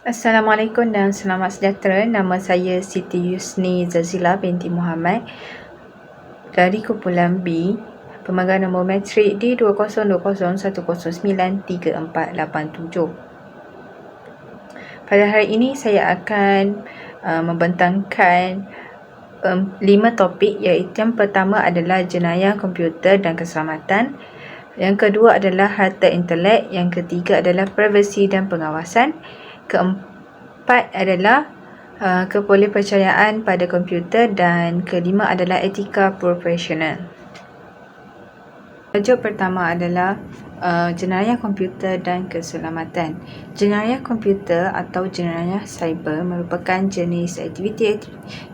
Assalamualaikum dan selamat sejahtera. Nama saya Siti Yusni Zazila binti Muhammad dari kumpulan B, pemanggang nombor matrik D202010934887. Pada hari ini saya akan membentangkan 5 topik, iaitu yang pertama adalah jenayah komputer dan keselamatan, yang kedua adalah harta intelek, yang ketiga adalah privasi dan pengawasan, keempat adalah kepercayaan pada komputer, dan kelima adalah etika profesional. Tajuk pertama adalah jenayah komputer dan keselamatan. Jenayah komputer atau jenayah cyber merupakan jenis aktiviti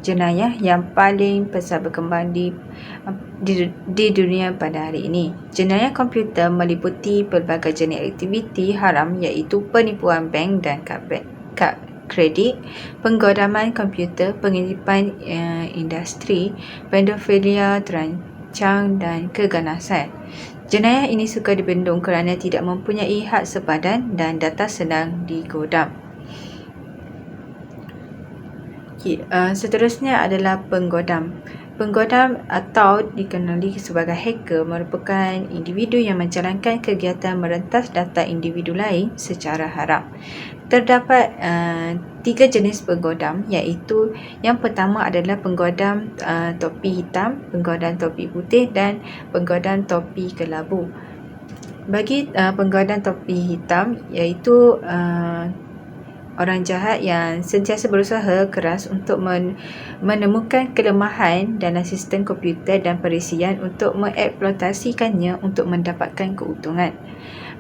jenayah yang paling pesat berkembang di dunia pada hari ini. Jenayah komputer meliputi pelbagai jenis aktiviti haram, iaitu penipuan bank dan kad kredit, penggodaman komputer, pengiripan industri, pedofilia terancang dan keganasan. Jenayah ini suka dibendung kerana tidak mempunyai hak sepadan dan data sedang digodam. Seterusnya adalah penggodam. Penggodam atau dikenali sebagai hacker merupakan individu yang menjalankan kegiatan merentas data individu lain secara haram. Terdapat 3 jenis penggodam, iaitu yang pertama adalah penggodam topi hitam, penggodam topi putih dan penggodam topi kelabu. Bagi penggodam topi hitam, iaitu orang jahat yang sentiasa berusaha keras untuk menemukan kelemahan dalam sistem komputer dan perisian untuk mengeksploitasikannya untuk mendapatkan keuntungan.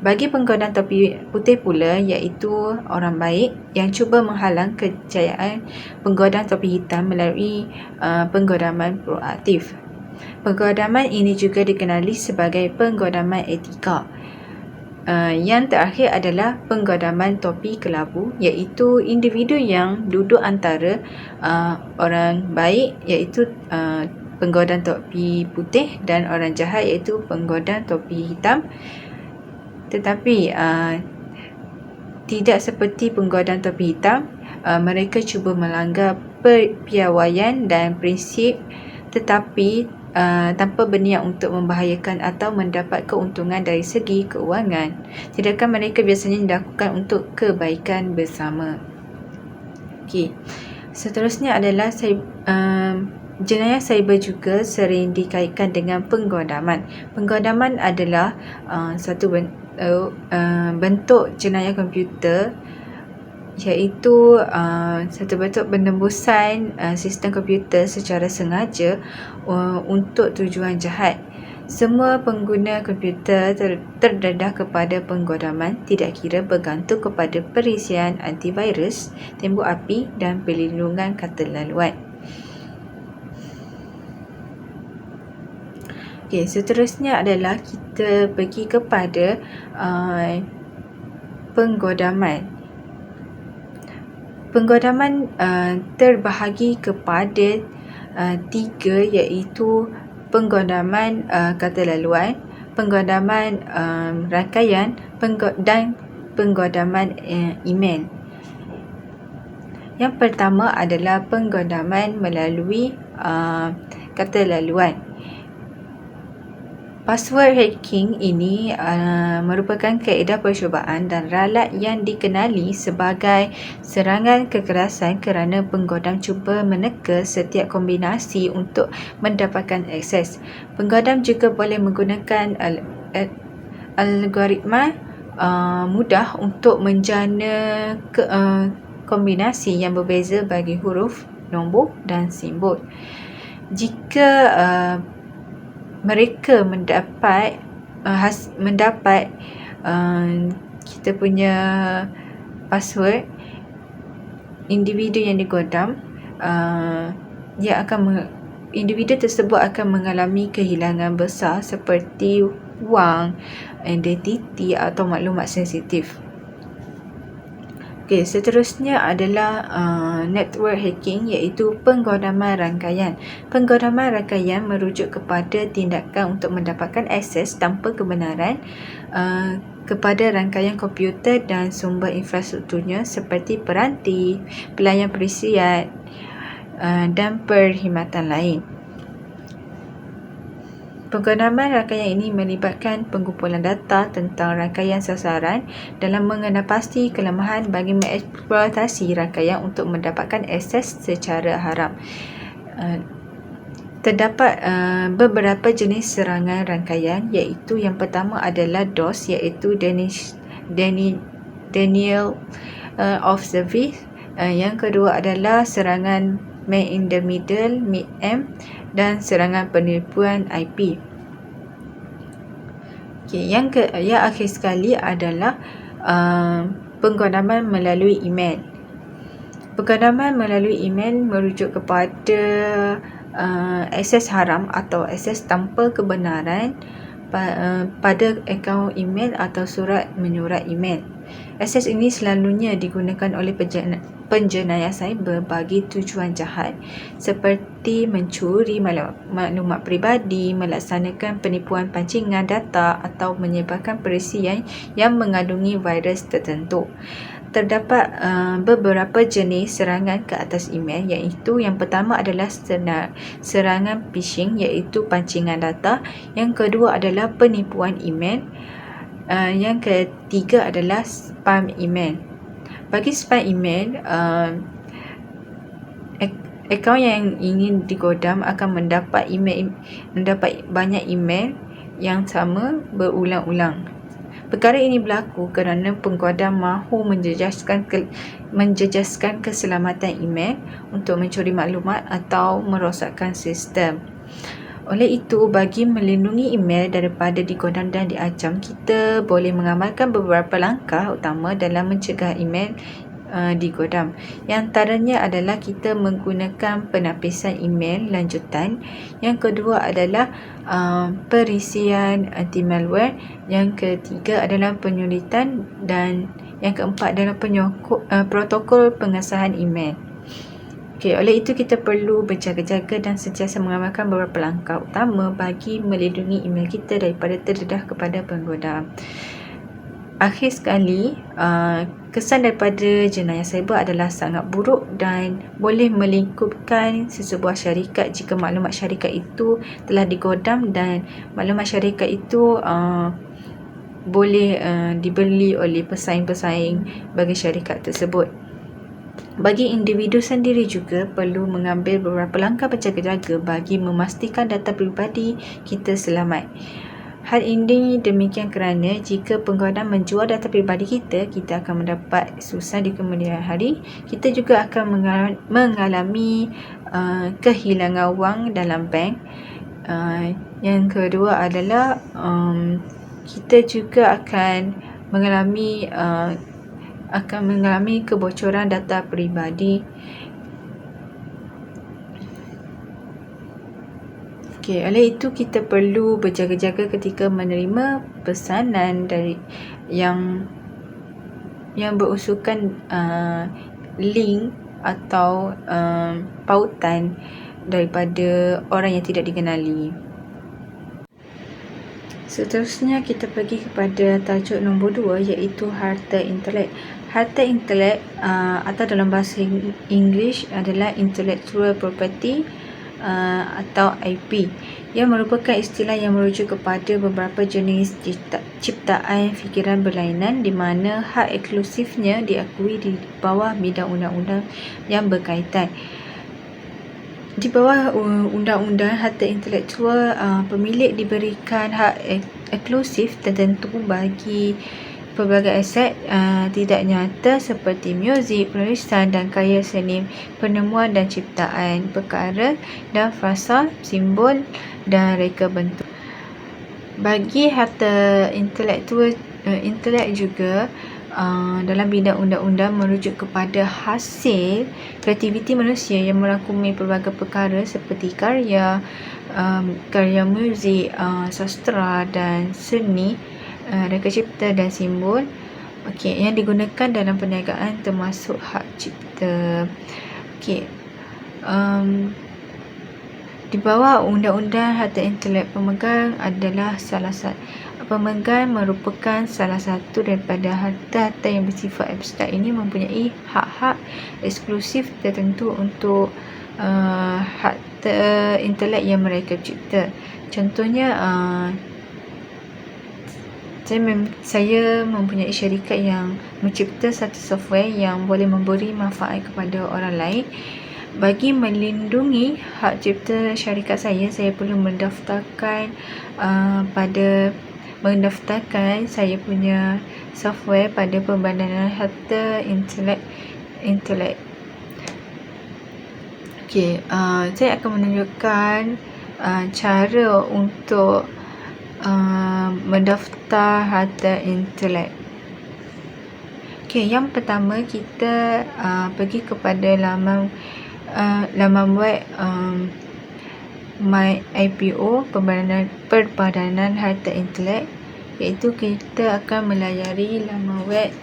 Bagi penggodam topi putih pula, iaitu orang baik yang cuba menghalang kejayaan penggodam topi hitam melalui penggodaman proaktif. Penggodaman ini juga dikenali sebagai penggodaman etika. Yang terakhir adalah penggodaman topi kelabu, iaitu individu yang duduk antara orang baik, iaitu penggodam topi putih, dan orang jahat, iaitu penggodam topi hitam. Tetapi tidak seperti penggodam topi hitam, mereka cuba melanggar perpiawaian dan prinsip, tetapi tanpa berniat untuk membahayakan atau mendapat keuntungan dari segi keuangan. Tindakan mereka biasanya dilakukan untuk kebaikan bersama. Seterusnya adalah jenayah cyber juga sering dikaitkan dengan penggodaman. Penggodaman adalah satu bentuk jenayah komputer, iaitu satu bentuk penembusan sistem komputer secara sengaja untuk tujuan jahat. Semua pengguna komputer terdedah kepada penggodaman, tidak kira bergantung kepada perisian antivirus, tembok api dan perlindungan kata laluan. Seterusnya adalah kita pergi kepada penggodaman. Penggodaman terbahagi kepada 3, iaitu penggodaman kata laluan, penggodaman rangkaian dan penggodaman email. Yang pertama adalah penggodaman melalui kata laluan. Password hacking ini merupakan kaedah percubaan dan ralat yang dikenali sebagai serangan kekerasan kerana penggodam cuba meneka setiap kombinasi untuk mendapatkan akses. Penggodam juga boleh menggunakan algoritma mudah untuk menjana kombinasi yang berbeza bagi huruf, nombor dan simbol. Jika mereka mendapat kita punya password, individu yang digodam, individu tersebut akan mengalami kehilangan besar seperti wang, identiti atau maklumat sensitif. Seterusnya adalah network hacking, iaitu penggodaman rangkaian. Penggodaman rangkaian merujuk kepada tindakan untuk mendapatkan akses tanpa kebenaran kepada rangkaian komputer dan sumber infrastrukturnya seperti peranti, pelayan perisian dan perkhidmatan lain. Penggunaan rangkaian ini melibatkan pengumpulan data tentang rangkaian sasaran dalam mengenal pasti kelemahan bagi mengeksploitasi rangkaian untuk mendapatkan akses secara haram. Terdapat beberapa jenis serangan rangkaian, iaitu yang pertama adalah DOS, iaitu Denial of Service. Yang kedua adalah serangan Man in the Middle, MIDM, dan serangan penipuan IP. Yang akhir sekali adalah pengganaman melalui email. Pengganaman melalui email merujuk kepada akses haram atau akses tanpa kebenaran pada akaun email atau surat menyurat email. Akses ini selalunya digunakan oleh penjenayah cyber bagi tujuan jahat seperti mencuri maklumat peribadi, melaksanakan penipuan pancingan data atau menyebarkan perisian yang mengandungi virus tertentu. Terdapat beberapa jenis serangan ke atas email, iaitu yang pertama adalah serangan phishing, iaitu pancingan data. Yang kedua adalah penipuan email. Yang ketiga adalah spam email. Bagi spam email, akaun yang ingin digodam akan mendapat banyak email yang sama berulang-ulang. Perkara ini berlaku kerana penggodam mahu menjejaskan keselamatan email untuk mencuri maklumat atau merosakkan sistem. Oleh itu, bagi melindungi email daripada digodam dan diancam, kita boleh mengamalkan beberapa langkah utama dalam mencegah email digodam. Yang antaranya adalah kita menggunakan penapisan email lanjutan. Yang kedua adalah perisian anti-malware. Yang ketiga adalah penyulitan, dan yang keempat adalah protokol pengesahan email. Oleh itu kita perlu berjaga-jaga dan sentiasa mengamalkan beberapa langkah utama bagi melindungi email kita daripada terdedah kepada penggodam. Akhir sekali, kesan daripada jenayah cyber adalah sangat buruk dan boleh melingkupkan sesebuah syarikat jika maklumat syarikat itu telah digodam dan maklumat syarikat itu boleh dibeli oleh pesaing-pesaing bagi syarikat tersebut. Bagi individu sendiri juga perlu mengambil beberapa langkah berjaga-jaga bagi memastikan data peribadi kita selamat. Hal ini demikian kerana jika penggodam menjual data peribadi kita akan mendapat susah di kemudian hari. Kita juga akan mengalami kehilangan wang dalam bank. Yang kedua adalah kita juga akan mengalami kebocoran data peribadi. Oleh itu kita perlu berjaga-jaga ketika menerima pesanan dari yang berusulkan link atau pautan daripada orang yang tidak dikenali. Seterusnya kita pergi kepada tajuk nombor 2, iaitu harta intelek. Harta intelek atau dalam bahasa Inggeris adalah intellectual property atau IP, yang merupakan istilah yang merujuk kepada beberapa jenis ciptaan fikiran berlainan di mana hak eksklusifnya diakui di bawah bidang undang-undang yang berkaitan. Di bawah undang-undang harta intelektual, pemilik diberikan hak eksklusif tertentu bagi pelbagai aset tidak nyata seperti muzik, penulisan dan karya seni, penemuan dan ciptaan, perkara dan frasa, simbol dan reka bentuk. Bagi harta intelek juga dalam bidang undang-undang merujuk kepada hasil kreativiti manusia yang merangkumi pelbagai perkara seperti karya muzik, sastra dan seni, reka cipta dan simbol yang digunakan dalam perniagaan termasuk hak cipta. Di bawah undang-undang harta intelek, pemegang adalah pemegang merupakan salah satu daripada harta-harta yang bersifat abstrak ini mempunyai hak-hak eksklusif tertentu untuk harta intelek yang mereka cipta. Contohnya, saya mempunyai syarikat yang mencipta satu software yang boleh memberi manfaat kepada orang lain. Bagi melindungi hak cipta syarikat saya perlu mendaftarkan saya punya software pada Perbandaran Harta Intelek. Okey, saya akan menunjukkan cara untuk mendaftar harta intelek. Okey, yang pertama kita pergi kepada laman web My IPO Perbadanan Harta Intelek, iaitu kita akan melayari laman web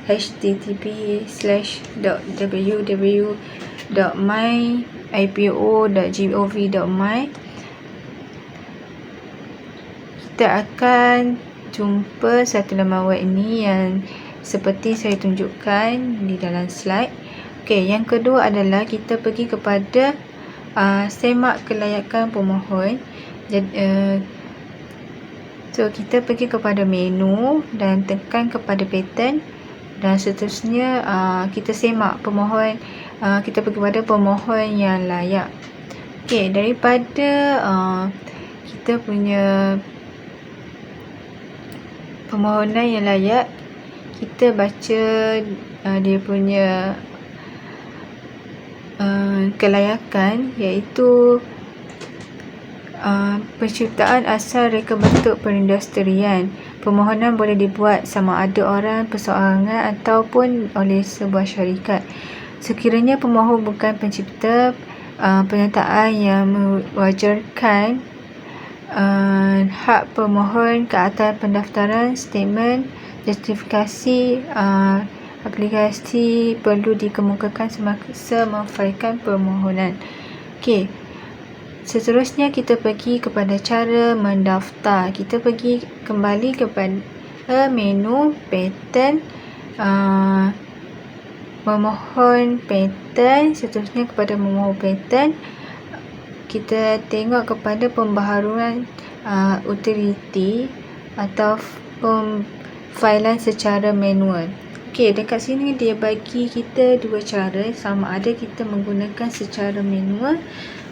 https://www.myipo.gov.my. Kita akan jumpa satu laman web ini yang seperti saya tunjukkan di dalam slide. Okey, yang kedua adalah kita pergi kepada semak kelayakan pemohon. Kita pergi kepada menu dan tekan kepada pattern, dan seterusnya kita semak pemohon. Kita pergi kepada pemohon yang layak. Okey, daripada kita punya permohonan yang layak, kita baca dia punya kelayakan, iaitu penciptaan asal reka bentuk perindustrian. Permohonan boleh dibuat sama ada orang perseorangan ataupun oleh sebuah syarikat. Sekiranya pemohon bukan pencipta, pernyataan yang mewajarkan hak pemohon ke atas pendaftaran, statement, justifikasi aplikasi perlu dikemukakan semasa memfailkan permohonan. Okey, seterusnya kita pergi kepada cara mendaftar. Kita pergi kembali kepada menu pattern, memohon pattern. Seterusnya kepada memohon pattern, kita tengok kepada pembaharuan utility atau pemfailan secara manual. Okey, dekat sini dia bagi kita dua cara, sama ada kita menggunakan secara manual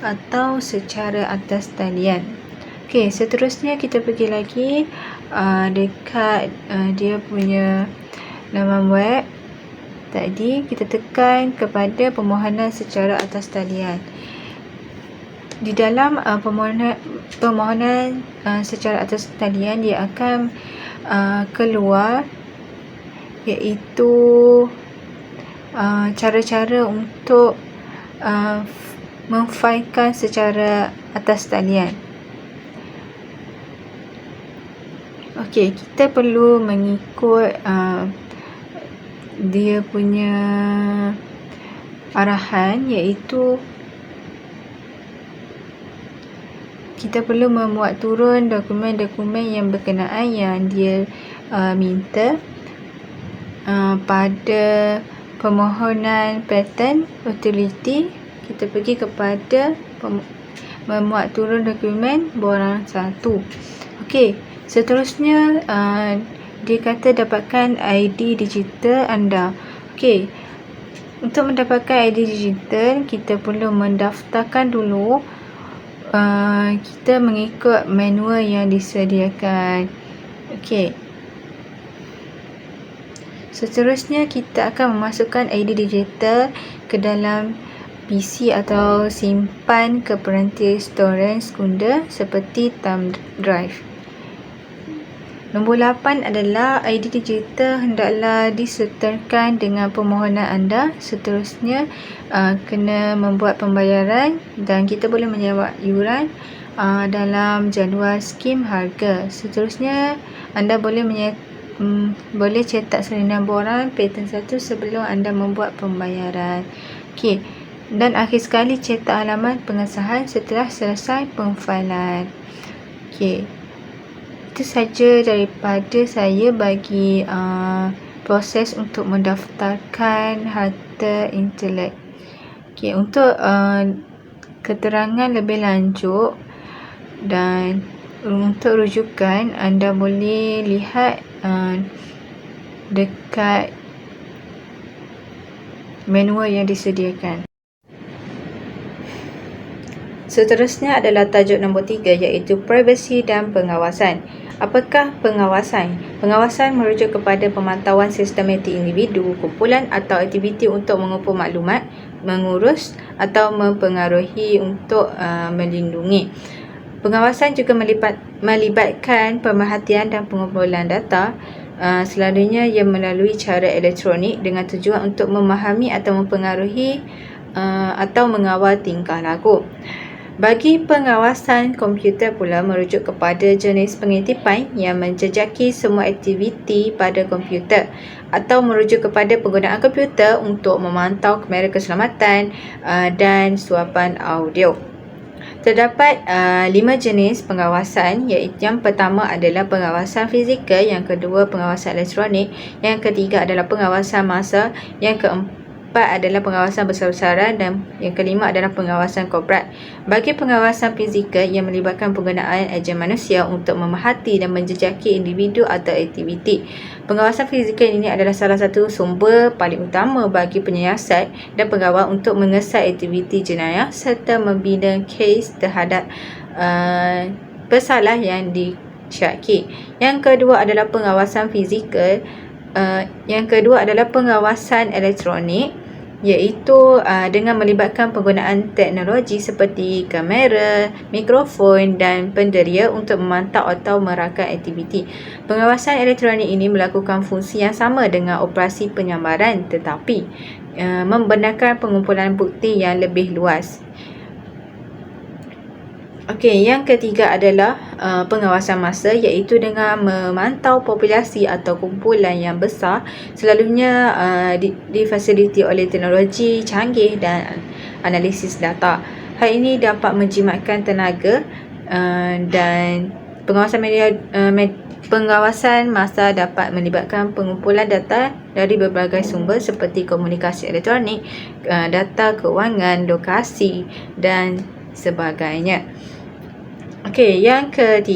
atau secara atas talian. Okey, seterusnya kita pergi lagi dekat dia punya laman web tadi, kita tekan kepada permohonan secara atas talian. Di dalam permohonan secara atas talian, dia akan keluar iaitu cara-cara untuk memfailkan secara atas talian. Okey, kita perlu mengikut dia punya arahan, iaitu kita perlu memuat turun dokumen-dokumen yang berkenaan yang dia minta pada permohonan pattern utility. Kita pergi kepada memuat turun dokumen borang 1. Okey, seterusnya dia kata dapatkan ID digital anda. Okey, untuk mendapatkan ID digital, kita perlu mendaftarkan dulu. Kita mengikut manual yang disediakan. Okey, seterusnya kita akan memasukkan ID digital ke dalam PC atau simpan ke peranti storage sekunder seperti thumb drive. Nombor 8 adalah ID digital hendaklah disertakan dengan permohonan anda. Seterusnya kena membuat pembayaran, dan kita boleh menyewa yuran dalam jadual skim harga. Seterusnya anda boleh boleh cetak salinan borang pattern 1 sebelum anda membuat pembayaran. Okey, dan akhir sekali cetak halaman pengesahan setelah selesai pemfailan. Okey, itu saja daripada saya bagi proses untuk mendaftarkan harta intelek. Okey, untuk keterangan lebih lanjut dan untuk rujukan, anda boleh lihat dekat manual yang disediakan. Seterusnya adalah tajuk nombor 3, iaitu privasi dan pengawasan. Apakah pengawasan? Pengawasan merujuk kepada pemantauan sistematik individu, kumpulan atau aktiviti untuk mengumpul maklumat, mengurus atau mempengaruhi untuk melindungi. Pengawasan juga melibatkan pemerhatian dan pengumpulan data, selalunya ia melalui cara elektronik dengan tujuan untuk memahami atau mempengaruhi atau mengawal tingkah laku. Bagi pengawasan komputer pula merujuk kepada jenis pengintipan yang menjejaki semua aktiviti pada komputer, atau merujuk kepada penggunaan komputer untuk memantau kamera keselamatan dan suapan audio. Terdapat 5 jenis pengawasan, iaitu yang pertama adalah pengawasan fizikal, yang kedua pengawasan elektronik, yang ketiga adalah pengawasan massa, yang keempat adalah pengawasan besar-besaran, dan yang kelima adalah pengawasan korporat. Bagi pengawasan fizikal, yang melibatkan penggunaan ejen manusia untuk memerhati dan menjejaki individu atau aktiviti. Pengawasan fizikal ini adalah salah satu sumber paling utama bagi penyiasat dan pengawal untuk mengesat aktiviti jenayah serta membina kes terhadap pesalah yang disyaki. Yang kedua adalah pengawasan fizikal. Yang kedua adalah pengawasan elektronik, iaitu dengan melibatkan penggunaan teknologi seperti kamera, mikrofon dan penderia untuk memantau atau merakam aktiviti. Pengawasan elektronik ini melakukan fungsi yang sama dengan operasi penyamaran, tetapi membenarkan pengumpulan bukti yang lebih luas. Okey, yang ketiga adalah pengawasan massa, iaitu dengan memantau populasi atau kumpulan yang besar, selalunya difasiliti oleh teknologi canggih dan analisis data. Hal ini dapat menjimatkan tenaga dan pengawasan massa dapat melibatkan pengumpulan data dari berbagai sumber seperti komunikasi elektronik, data kewangan, lokasi dan sebagainya. Okey, yang keempat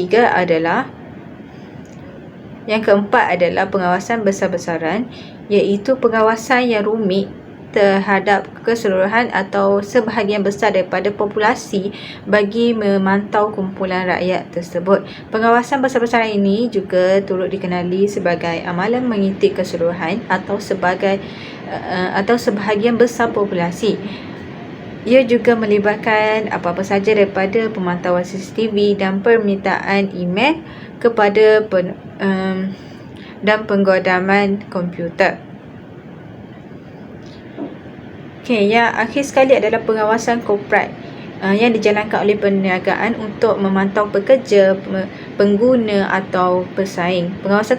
adalah pengawasan besar-besaran, iaitu pengawasan yang rumit terhadap keseluruhan atau sebahagian besar daripada populasi bagi memantau kumpulan rakyat tersebut. Pengawasan besar-besaran ini juga turut dikenali sebagai amalan mengintip keseluruhan atau sebahagian besar populasi. Ia juga melibatkan apa-apa saja daripada pemantauan CCTV dan permintaan email kepada dan penggodaman komputer. Okey, yang akhir sekali adalah pengawasan korporat yang dijalankan oleh perniagaan untuk memantau pekerja, pengguna atau pesaing. Pengawasan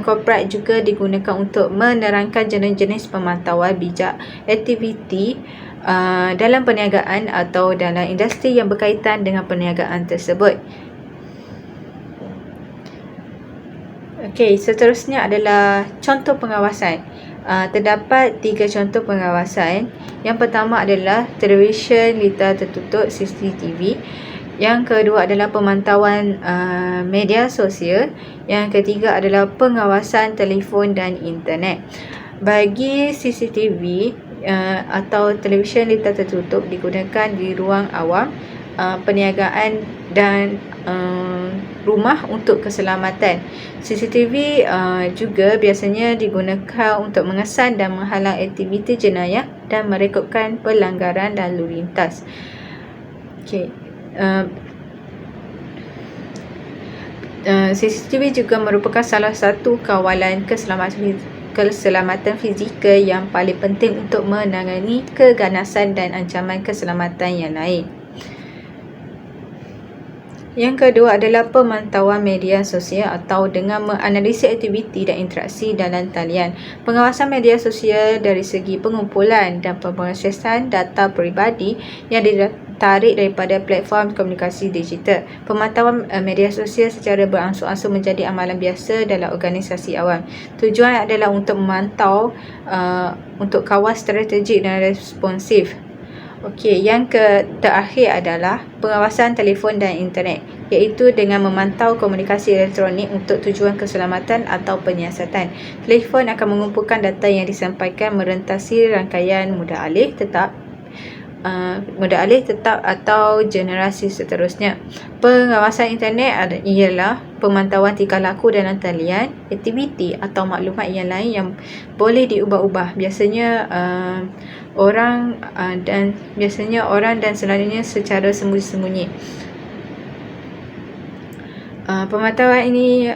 korporat juga digunakan untuk menerangkan jenis-jenis pemantauan bijak aktiviti dalam perniagaan atau dalam industri yang berkaitan dengan perniagaan tersebut. Okey, seterusnya adalah contoh pengawasan. Terdapat 3 contoh pengawasan. Yang pertama adalah televisyen litar tertutup CCTV. Yang kedua adalah pemantauan media sosial. Yang ketiga adalah pengawasan telefon dan internet. Bagi CCTV atau televisyen litar tertutup digunakan di ruang awam, perniagaan dan rumah untuk keselamatan. CCTV juga biasanya digunakan untuk mengesan dan menghalang aktiviti jenayah dan merekodkan pelanggaran lalu lintas. Okey. CCTV juga merupakan salah satu kawalan keselamatan fizikal yang paling penting untuk menangani keganasan dan ancaman keselamatan yang lain. Yang kedua adalah pemantauan media sosial atau dengan menganalisis aktiviti dan interaksi dalam talian. Pengawasan media sosial dari segi pengumpulan dan pemrosesan data peribadi yang tarik daripada platform komunikasi digital. Pemantauan media sosial secara berangsur-angsur menjadi amalan biasa dalam organisasi awam. Tujuan adalah untuk memantau untuk kawal strategik dan responsif. Okey, yang terakhir adalah pengawasan telefon dan internet, iaitu dengan memantau komunikasi elektronik untuk tujuan keselamatan atau penyiasatan. Telefon akan mengumpulkan data yang disampaikan merentasi rangkaian mudah alih tetap atau generasi seterusnya. Pengawasan internet ialah pemantauan tingkah laku dalam talian, aktiviti atau maklumat yang lain yang boleh diubah-ubah. Biasanya orang dan selalunya secara sembunyi-sembunyi. Pemantauan ini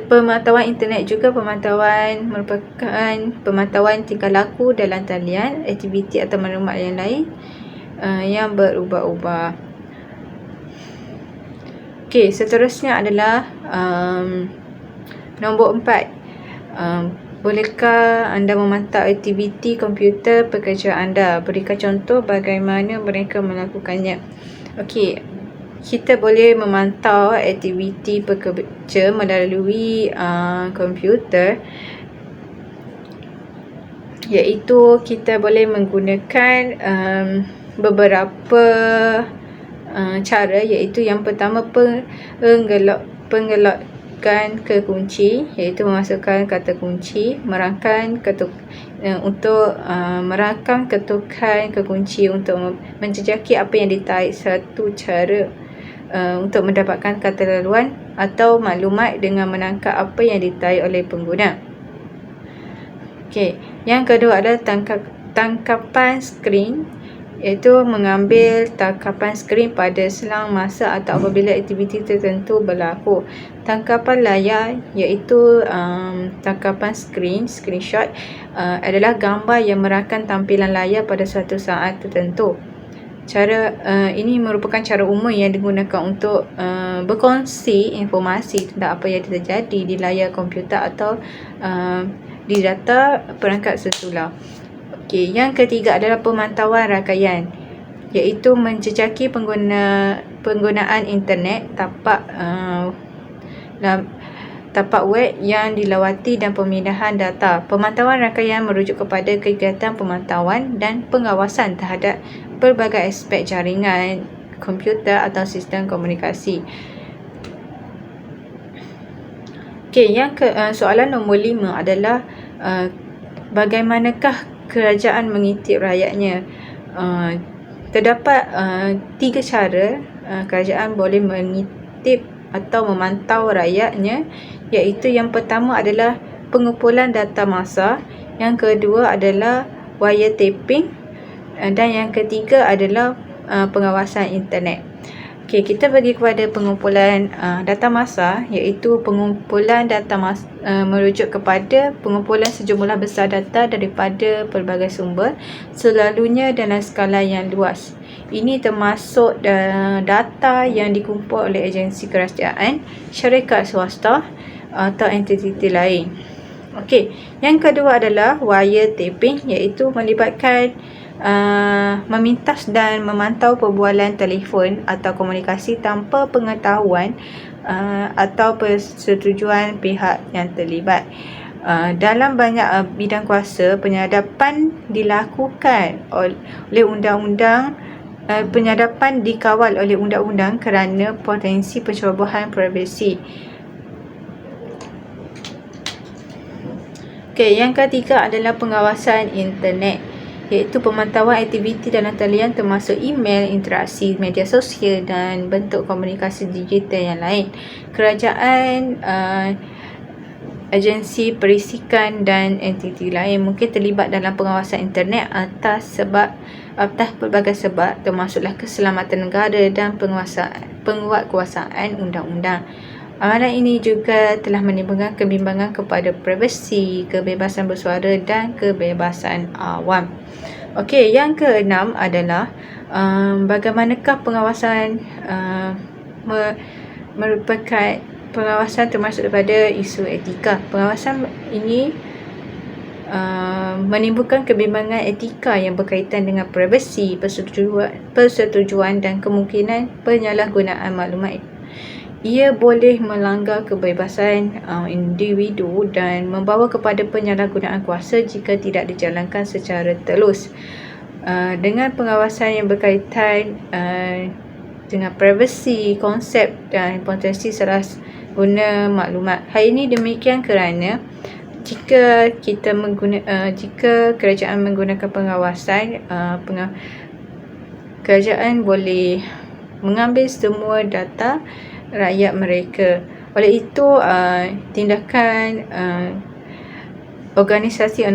pemantauan internet juga merupakan pemantauan tingkah laku dalam talian, aktiviti atau maklumat yang lain yang berubah-ubah. Okey, seterusnya adalah nombor 4. Bolehkah anda memantau aktiviti komputer pekerja anda? Berikan contoh bagaimana mereka melakukannya. Okey, kita boleh memantau aktiviti pekerja melalui komputer, iaitu kita boleh menggunakan beberapa cara, iaitu yang pertama penggelokan kekunci, iaitu memasukkan kata kunci, merangkam ketukan kekunci untuk menjejaki apa yang ditarik. Satu cara untuk mendapatkan kata laluan atau maklumat dengan menangkap apa yang ditarik oleh pengguna. Okey, yang kedua adalah tangkapan skrin, iaitu mengambil tangkapan skrin pada selang masa atau apabila aktiviti tertentu berlaku. Tangkapan layar, iaitu tangkapan screenshot, adalah gambar yang merakam tampilan layar pada suatu saat tertentu. Cara ini merupakan cara umum yang digunakan untuk berkongsi informasi tentang apa yang terjadi di layar komputer atau di data perangkat sesular. Okey, yang ketiga adalah pemantauan rangkaian, iaitu menjejaki penggunaan internet, tapak web yang dilawati dan pemindahan data. Pemantauan rangkaian merujuk kepada kegiatan pemantauan dan pengawasan terhadap pelbagai aspek jaringan komputer atau sistem komunikasi. Okey, soalan nombor 5 adalah bagaimanakah kerajaan mengitip rakyatnya? Terdapat 3 cara kerajaan boleh mengitip atau memantau rakyatnya, iaitu yang pertama adalah pengumpulan data massa, yang kedua adalah wiretapping, dan yang ketiga adalah pengawasan internet. Okey, kita bagi kepada pengumpulan data massa, iaitu pengumpulan data massa merujuk kepada pengumpulan sejumlah besar data daripada pelbagai sumber, selalunya dalam skala yang luas. Ini termasuk data yang dikumpul oleh agensi kerajaan, syarikat swasta atau entiti lain. Okey, yang kedua adalah wiretapping, iaitu melibatkan memintas dan memantau perbualan telefon atau komunikasi tanpa pengetahuan atau persetujuan pihak yang terlibat. Dalam banyak bidang kuasa, penyadapan dilakukan oleh undang-undang. Penyadapan dikawal oleh undang-undang kerana potensi pencerobohan privasi. Okey, yang ketiga adalah pengawasan internet, iaitu pemantauan aktiviti dalam talian termasuk email, interaksi media sosial dan bentuk komunikasi digital yang lain. Kerajaan, agensi perisikan dan entiti lain mungkin terlibat dalam pengawasan internet atas pelbagai sebab, termasuklah keselamatan negara dan penguatkuasaan undang-undang. Amalan ini juga telah menimbulkan kebimbangan kepada privasi, kebebasan bersuara dan kebebasan awam. Okey, yang keenam adalah bagaimanakah pengawasan merupakan pengawasan termasuk daripada isu etika. Pengawasan ini menimbulkan kebimbangan etika yang berkaitan dengan privasi, persetujuan dan kemungkinan penyalahgunaan maklumat. Ia boleh melanggar kebebasan individu dan membawa kepada penyalahgunaan kuasa jika tidak dijalankan secara telus. Dengan pengawasan yang berkaitan dengan privasi, konsep dan potensi salah guna maklumat. Hal ini demikian kerana jika kerajaan menggunakan pengawasan, kerajaan boleh mengambil semua data rakyat mereka. Oleh itu, tindakan organisasi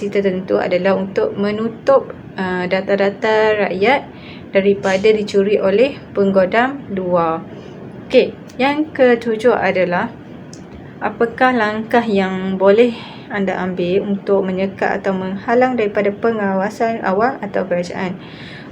tertentu adalah untuk menutup data-data rakyat daripada dicuri oleh penggodam luar. Okey, yang ketujuh adalah apakah langkah yang boleh anda ambil untuk menyekat atau menghalang daripada pengawasan awam atau kerajaan.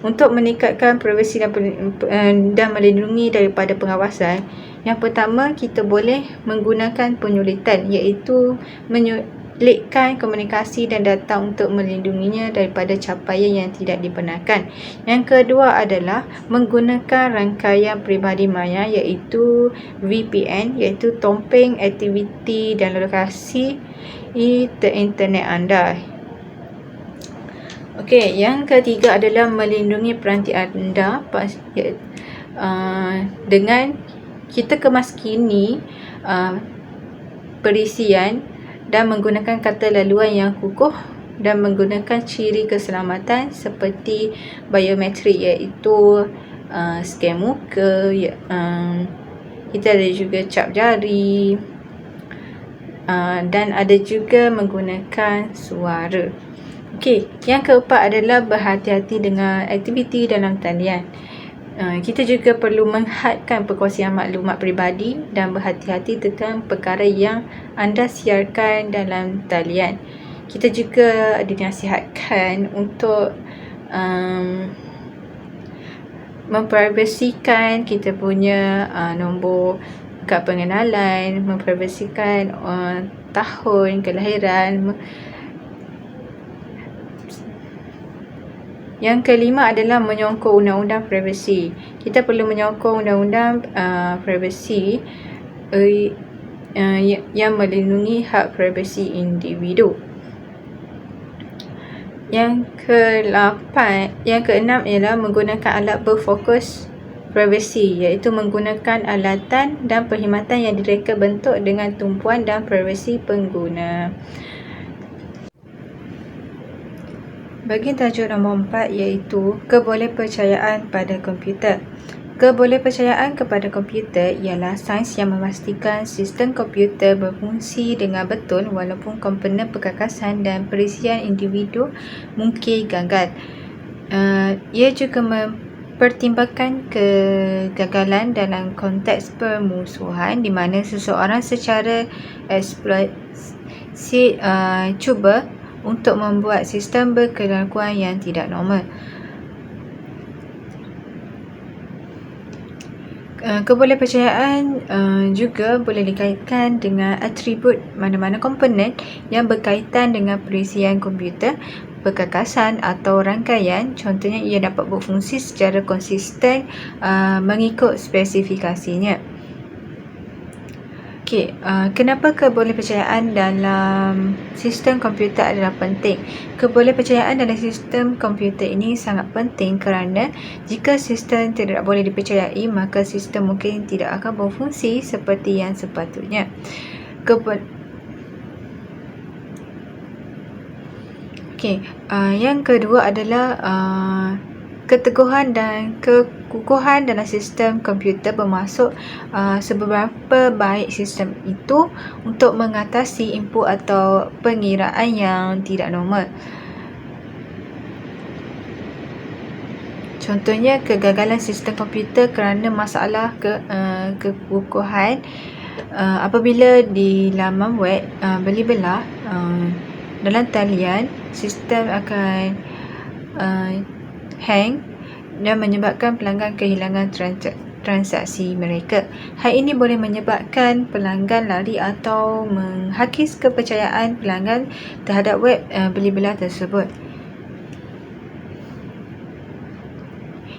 Untuk meningkatkan privasi dan melindungi daripada pengawasan, yang pertama kita boleh menggunakan penyulitan, iaitu menyulitkan komunikasi dan data untuk melindunginya daripada capaian yang tidak dibenarkan. Yang kedua adalah menggunakan rangkaian peribadi maya, iaitu VPN, iaitu topeng aktiviti dan lokasi internet anda. Okey, yang ketiga adalah melindungi peranti anda dengan kita kemaskini perisian dan menggunakan kata laluan yang kukuh dan menggunakan ciri keselamatan seperti biometrik, iaitu scan muka, kita ada juga cap jari, dan ada juga menggunakan suara. Okey, yang keempat adalah berhati-hati dengan aktiviti dalam talian. Kita juga perlu menghadkan perkongsian maklumat peribadi dan berhati-hati tentang perkara yang anda siarkan dalam talian. Kita juga dinasihatkan untuk memprivasikan kita punya nombor kad pengenalan, memprivasikan tahun kelahiran. Yang kelima adalah menyokong undang-undang privasi. Kita perlu menyokong undang-undang privasi yang melindungi hak privasi individu. Yang keenam ialah menggunakan alat berfokus privasi, iaitu menggunakan alatan dan perkhidmatan yang direka bentuk dengan tumpuan dan privasi pengguna. Bahagian tajuk nombor 4 iaitu kebolehpercayaan pada komputer. Kebolehpercayaan kepada komputer ialah sains yang memastikan sistem komputer berfungsi dengan betul walaupun komponen perkakasan dan perisian individu mungkin gagal. Ia juga mempertimbangkan kegagalan dalam konteks permusuhan di mana seseorang secara eksplisit cuba untuk membuat sistem berkelakuan yang tidak normal. Kebolehpercayaan juga boleh dikaitkan dengan atribut mana-mana komponen yang berkaitan dengan perisian komputer, perkakasan atau rangkaian. Contohnya, ia dapat berfungsi secara konsisten mengikut spesifikasinya. Okey, kenapa kebolehpercayaan dalam sistem komputer adalah penting? Kebolehpercayaan dalam sistem komputer ini sangat penting kerana jika sistem tidak boleh dipercayai, maka sistem mungkin tidak akan berfungsi seperti yang sepatutnya. Yang kedua adalah keteguhan dan kekukuhan dalam sistem komputer, bermaksud seberapa baik sistem itu untuk mengatasi input atau pengiraan yang tidak normal. Contohnya, kegagalan sistem komputer kerana masalah kekukuhan apabila di laman web beli-belah dalam talian, sistem akan hang dan menyebabkan pelanggan kehilangan transaksi mereka. Hal ini boleh menyebabkan pelanggan lari atau menghakis kepercayaan pelanggan terhadap web beli belah tersebut.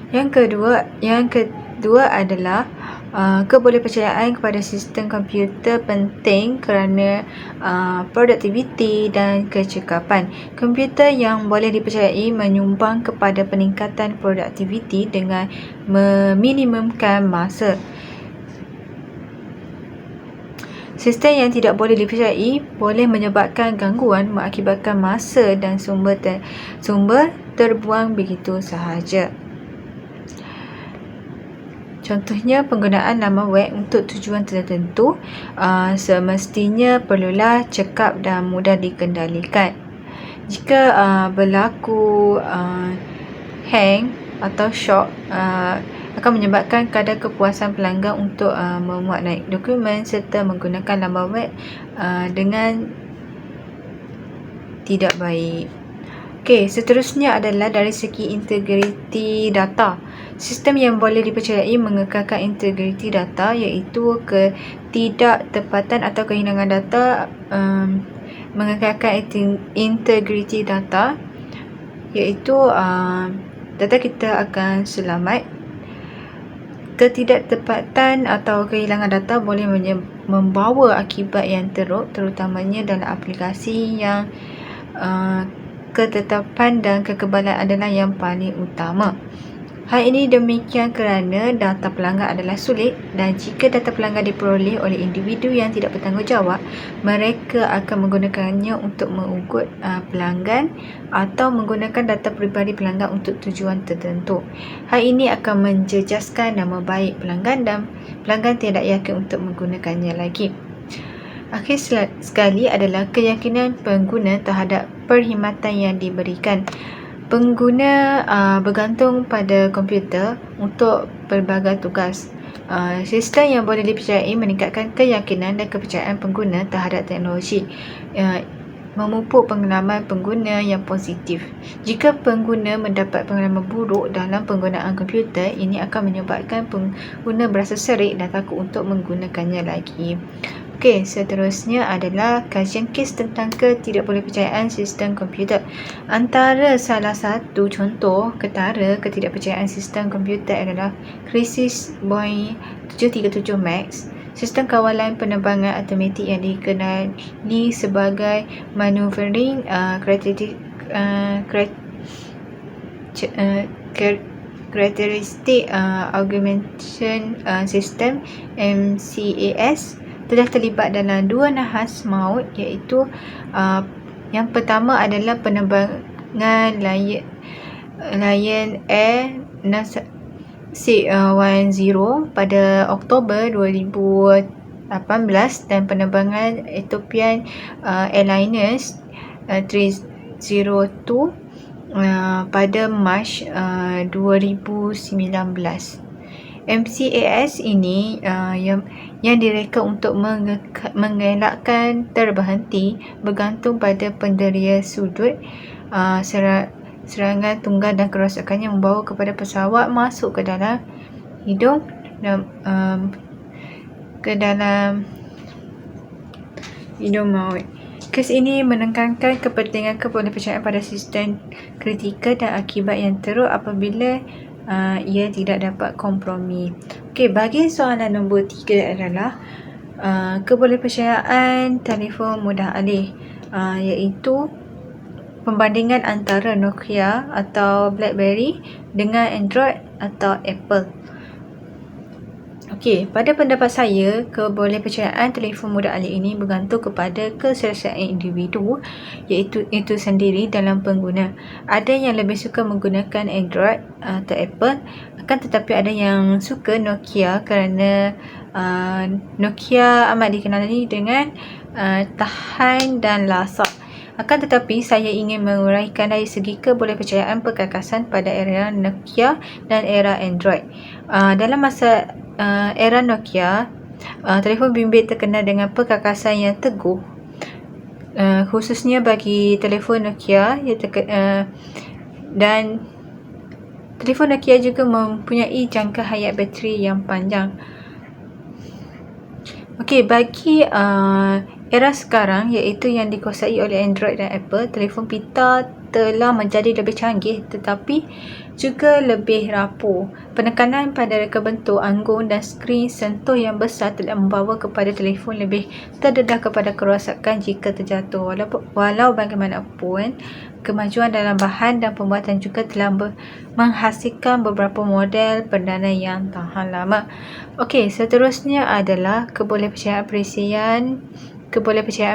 Yang kedua adalah kebolehpercayaan kepada sistem komputer penting kerana produktiviti dan kecekapan. Komputer yang boleh dipercayai menyumbang kepada peningkatan produktiviti dengan meminimumkan masa. Sistem yang tidak boleh dipercayai boleh menyebabkan gangguan, mengakibatkan masa dan sumber terbuang begitu sahaja. Contohnya, penggunaan nama web untuk tujuan tertentu semestinya perlulah cekap dan mudah dikendalikan. Jika berlaku hang atau shock, akan menyebabkan kadar kepuasan pelanggan untuk memuat naik dokumen serta menggunakan laman web dengan tidak baik. Seterusnya adalah dari segi integriti data. Sistem yang boleh dipercayai mengekalkan integriti data, iaitu ketidaktepatan atau kehilangan data. Mengekalkan integriti data, iaitu data kita akan selamat. Ketidaktepatan atau kehilangan data boleh membawa akibat yang teruk, terutamanya dalam aplikasi yang ketetapan dan kekebalan adalah yang paling utama. Hal ini demikian kerana data pelanggan adalah sulit, dan jika data pelanggan diperoleh oleh individu yang tidak bertanggungjawab, mereka akan menggunakannya untuk mengugut pelanggan atau menggunakan data peribadi pelanggan untuk tujuan tertentu. Hal ini akan menjejaskan nama baik pelanggan dan pelanggan tidak yakin untuk menggunakannya lagi. Akhir sekali adalah keyakinan pengguna terhadap perkhidmatan yang diberikan. Pengguna bergantung pada komputer untuk pelbagai tugas. Sistem yang boleh dipercayai meningkatkan keyakinan dan kepercayaan pengguna terhadap teknologi, memupuk pengalaman pengguna yang positif. Jika pengguna mendapat pengalaman buruk dalam penggunaan komputer, ini akan menyebabkan pengguna berasa serik dan takut untuk menggunakannya lagi. Seterusnya adalah kajian kes tentang ketidakbolehpercayaan sistem komputer. Antara salah satu contoh ketara ketidakpercayaan sistem komputer adalah krisis Boeing 737 MAX, sistem kawalan penerbangan automatik yang dikenali sebagai maneuvering characteristic augmentation system (MCAS) telah terlibat dalam 2 nahas maut, iaitu yang pertama adalah penerbangan Lion Air 610 pada Oktober 2018 dan penerbangan Ethiopian Airlines 302 pada Mac 2019. MCAS ini yang direka untuk mengelakkan terberhenti bergantung pada penderia sudut, serangan tunggal dan kerosakan yang membawa kepada pesawat masuk ke dalam hidung hidung maut. Kes ini menekankan kepentingan kebolehpercayaan pada sistem kritikal dan akibat yang teruk apabila ia tidak dapat kompromi. Bagi soalan nombor 3 adalah kebolehpercayaan telefon mudah alih, iaitu pembandingan antara Nokia atau BlackBerry dengan Android atau Apple. Pada pendapat saya, kebolehpercayaan telefon mudah alih ini bergantung kepada keselesaan individu, iaitu itu sendiri dalam pengguna. Ada yang lebih suka menggunakan Android atau Apple, akan tetapi ada yang suka Nokia kerana Nokia amat dikenali dengan tahan dan lasak. Akan tetapi saya ingin menguraikan dari segi kebolehpercayaan perkakasan pada era Nokia dan era Android. Dalam masa era Nokia, telefon bimbit terkenal dengan perkakasan yang teguh, khususnya bagi telefon Nokia dan Telefon Nokia juga mempunyai jangka hayat bateri yang panjang. Okey, bagi era sekarang iaitu yang dikuasai oleh Android dan Apple, telefon pintar telah menjadi lebih canggih tetapi juga lebih rapuh. Penekanan pada reka bentuk, anggun dan skrin sentuh yang besar telah membawa kepada telefon lebih terdedah kepada kerosakan jika terjatuh. Walau bagaimanapun, kemajuan dalam bahan dan pembuatan juga telah menghasilkan beberapa model perdana yang tahan lama. Okey, seterusnya adalah kebolehpercayaan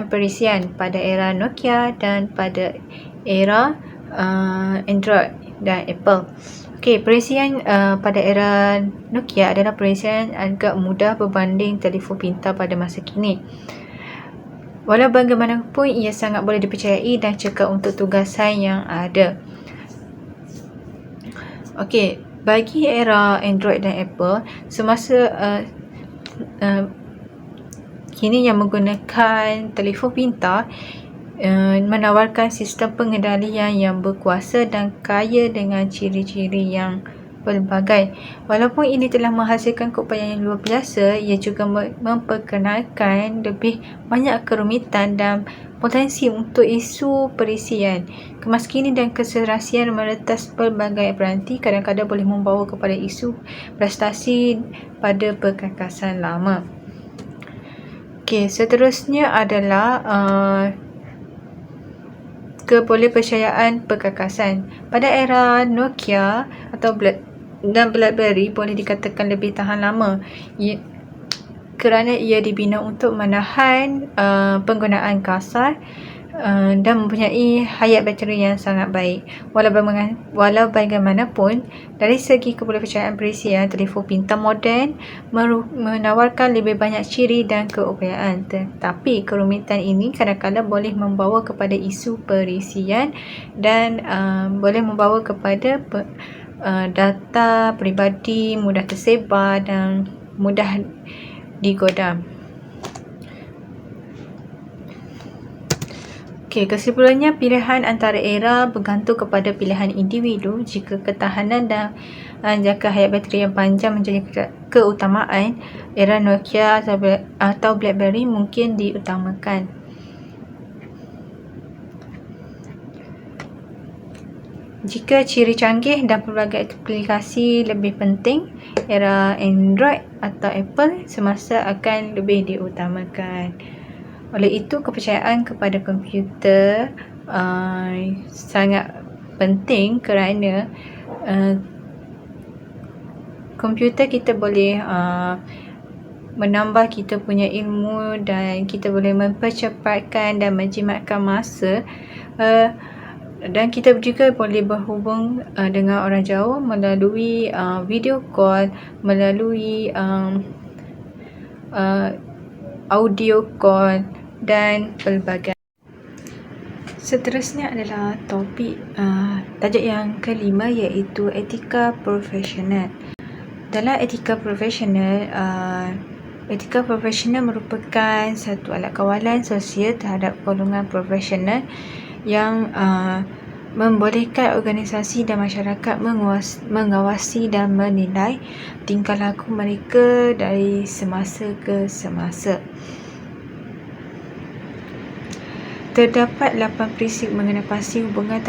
perisian pada era Nokia dan pada era Android dan Apple. Okey, perisian pada era Nokia adalah perisian agak mudah berbanding telefon pintar pada masa kini. Walau bagaimanapun, ia sangat boleh dipercayai dan cekap untuk tugasan yang ada. Okey, bagi era Android dan Apple, semasa kini yang menggunakan telefon pintar menawarkan sistem pengendalian yang berkuasa dan kaya dengan ciri-ciri yang pelbagai. Walaupun ini telah menghasilkan keupayaan yang luar biasa, ia juga memperkenalkan lebih banyak kerumitan dan potensi untuk isu perisian. Kemaskinan dan keserasian meretas pelbagai peranti kadang-kadang boleh membawa kepada isu prestasi pada perkakasan lama. Okey, seterusnya adalah kebolehpercayaan perkakasan. Pada era Nokia atau dan BlackBerry boleh dikatakan lebih tahan lama kerana ia dibina untuk menahan penggunaan kasar dan mempunyai hayat bateri yang sangat baik. Walau bagaimanapun, dari segi kebolehpercayaan perisian, telefon pintar moden menawarkan lebih banyak ciri dan keupayaan. Tetapi kerumitan ini kadang-kadang boleh membawa kepada isu perisian dan boleh membawa kepada data peribadi mudah tersebar dan mudah digoda. Okey, kesimpulannya, pilihan antara era bergantung kepada pilihan individu. Jika ketahanan dan jangka hayat bateri yang panjang menjadi keutamaan, era Nokia atau BlackBerry mungkin diutamakan. Jika ciri canggih dan pelbagai aplikasi lebih penting, era Android atau Apple semasa akan lebih diutamakan. Oleh itu, kepercayaan kepada komputer sangat penting kerana komputer kita boleh menambah kita punya ilmu dan kita boleh mempercepatkan dan menjimatkan masa dan kita juga boleh berhubung dengan orang jauh melalui video call, melalui audio call dan pelbagai. Seterusnya adalah topik tajuk yang kelima, iaitu etika profesional. Dalam etika profesional merupakan satu alat kawalan sosial terhadap golongan profesional yang membolehkan organisasi dan masyarakat mengawasi dan menilai tingkah laku mereka dari semasa ke semasa. Terdapat 8 prinsip mengenai pasti hubungan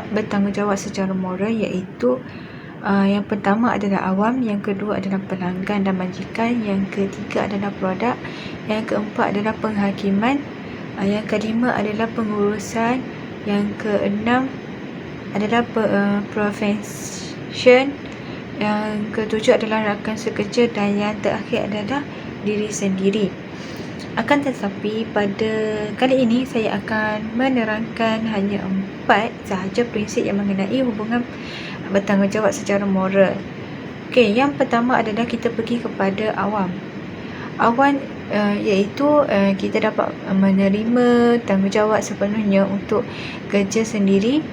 bertanggungjawab secara moral, iaitu yang pertama adalah awam, yang kedua adalah pelanggan dan majikan, yang ketiga adalah produk, yang keempat adalah penghakiman, yang kelima adalah pengurusan, yang keenam adalah profession, yang ketujuh adalah rakan sekerja, dan yang terakhir adalah diri sendiri. Akan tetapi pada kali ini saya akan menerangkan hanya 4 sahaja prinsip yang mengenai hubungan bertanggungjawab secara moral. Okey, yang pertama adalah kita pergi kepada awam. Awam iaitu kita dapat menerima tanggungjawab sepenuhnya untuk kerja sendiri.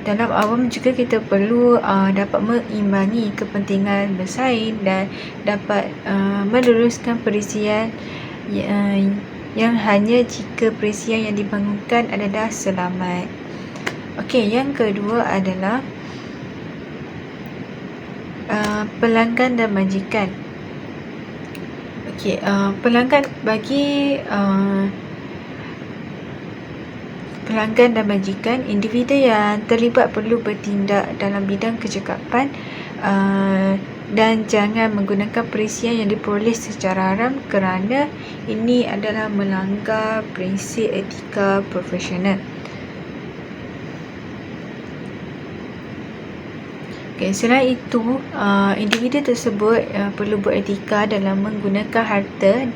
Dalam awam juga kita perlu dapat mengimbangi kepentingan bersaing dan dapat meluluskan perisian yang hanya jika perisian yang dibangunkan adalah selamat. Okey, yang kedua adalah pelanggan dan majikan. Okey, pelanggan bagi pelanggan dan majikan, individu yang terlibat perlu bertindak dalam bidang kecekapan dan jangan menggunakan perisian yang diperoleh secara haram kerana ini adalah melanggar prinsip etika profesional. Okay, selain itu, individu tersebut perlu beretika dalam menggunakan harta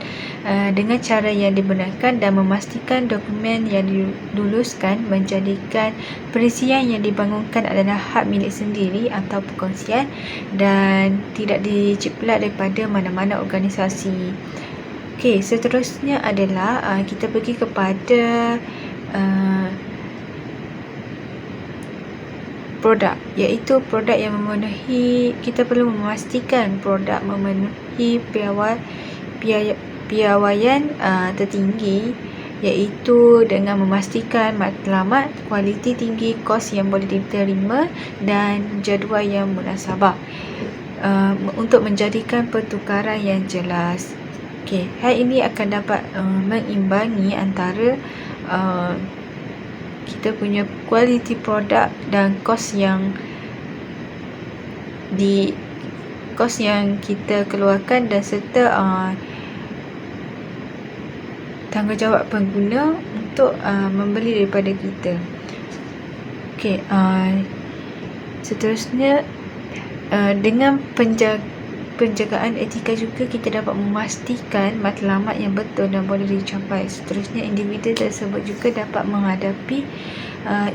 dengan cara yang dibenarkan dan memastikan dokumen yang diluluskan menjadikan perisian yang dibangunkan adalah hak milik sendiri atau perkongsian dan tidak diciplat daripada mana-mana organisasi. Okey, seterusnya adalah kita pergi kepada produk, iaitu produk yang memenuhi, kita perlu memastikan produk memenuhi piawaian tertinggi, iaitu dengan memastikan matlamat, kualiti tinggi, kos yang boleh diterima dan jadual yang munasabah untuk menjadikan pertukaran yang jelas. Okey, hal ini akan dapat mengimbangi antara kita punya kualiti produk dan kos yang kita keluarkan dan serta tanggungjawab pengguna untuk membeli daripada kita. Okey, seterusnya dengan penjagaan etika juga kita dapat memastikan matlamat yang betul dan boleh dicapai. Seterusnya, individu tersebut juga dapat menghadapi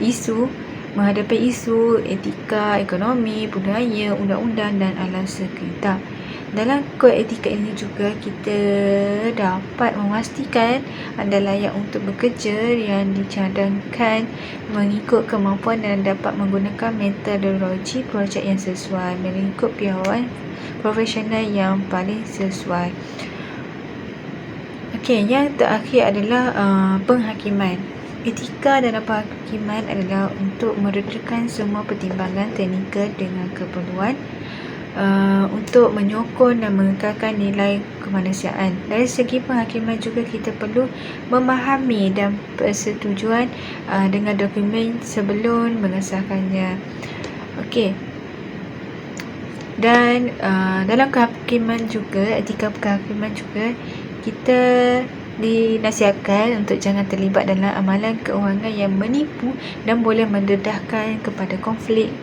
isu etika, ekonomi, budaya, undang-undang dan alam sekitar. Dalam kod etika ini juga kita dapat memastikan anda layak untuk bekerja yang dicadangkan mengikut kemampuan dan dapat menggunakan metodologi projek yang sesuai mengikut piawaian profesional yang paling sesuai. Okey, yang terakhir adalah penghakiman. Etika dalam penghakiman adalah untuk meredakan semua pertimbangan teknikal dengan keperluan untuk menyokong dan mengekalkan nilai kemanusiaan. Dari segi penghakiman juga kita perlu memahami dan persetujuan dengan dokumen sebelum mengesahkannya. Okey. Dan dalam kehakiman juga, etika kehakiman juga, kita dinasihatkan untuk jangan terlibat dalam amalan keuangan yang menipu dan boleh mendedahkan kepada konflik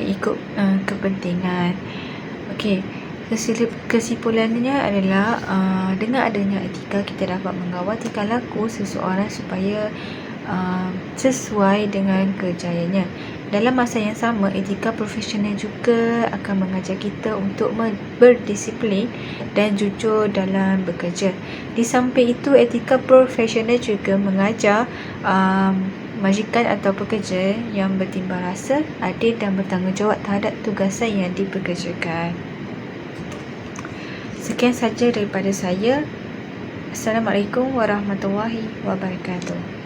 ikut kepentingan. Okey, kesimpulannya adalah dengan adanya etika kita dapat mengawal tingkah laku seseorang supaya sesuai dengan kejayaannya. Dalam masa yang sama, etika profesional juga akan mengajar kita untuk berdisiplin dan jujur dalam bekerja. Di samping itu, etika profesional juga mengajar majikan atau pekerja yang bertimbang rasa, adil dan bertanggungjawab terhadap tugasan yang dipekerjakan. Sekian saja daripada saya. Assalamualaikum warahmatullahi wabarakatuh.